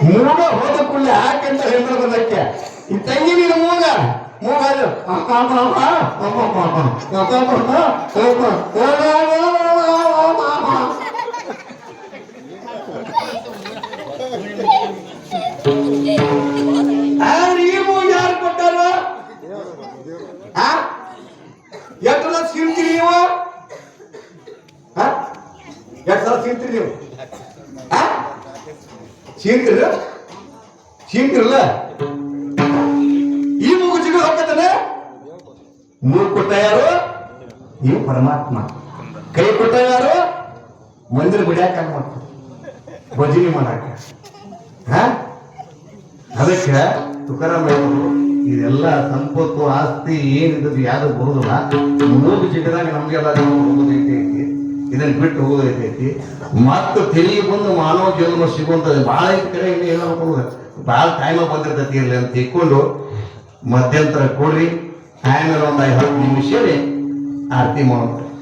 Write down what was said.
ಮೂಗ ಹೋದ ಕೂಡಲೇ ಯಾಕೆಂತ ಹೇಳ್ತಾರೆ ಬಂದಕ್ಕೆ ಈ ತಂಗಿ ನೀನು ಮೂಗ ಮೂಗಾದ್ರು ಈ ಮೂಗ ಯಾರು ಕೊಟ್ಟಾರ? ಎಷ್ಟು ಸಲ ಸಿಗ್ತೀರಿ ನೀವು? ಎಷ್ಟು ಸಲ ಸಿಗ್ತೀರಿ ನೀವು? ಚೀನ್ತಿರಲ್ಲ ಈ ಮೂಗು ಜಿಗ ಹಾಕತಾನೆ. ಮೂಗು ಕೊಟ್ಟ ಯಾರು? ನೀವು ಪರಮಾತ್ಮ. ಕೈ ಕೊಟ್ಟ ಯಾರು? ಮಂದಿರ ಬಿಡ್ಯಾಕ ಭಜನೆ ಮಾಡಾಕ. ಅದಕ್ಕೆ ತುಕಾರಾಮ್ ಹೇಳಿದ್ರು, ಇದೆಲ್ಲ ಸಂಪತ್ತು ಆಸ್ತಿ ಏನಿದ್ದು ಯಾವ್ದು ಬರುದಿಲ್ಲ. ಮೂಗು ಜಿಗದಾಗ ನಮ್ಗೆಲ್ಲ ಹೋಗೋದೈತಿ, ಇದನ್ನ ಬಿಟ್ಟು ಹೋಗೋದೈತಿ. ಮತ್ತು ತೆರಿಗೆ ಬಂದು ಮಾನವ ಜನ್ಮ ಸಿಗುವಂತ ಬಹಳ ಕಡೆ ಇಲ್ಲಿ ಹೇಳಬೇಕು, ಬಹಳ ಟೈಮ್ ಬಂದಿರ್ತೈತಿ ಇಲ್ಲಿ ಅಂತ ತಿಳ್ಕೊಂಡು ಮಧ್ಯಂತರ ಕೊಡ್ರಿ. ಆಮೇಲೆ ಒಂದು 10 ನಿಮಿಷ ಆರತಿ ಮಾಡೋದು.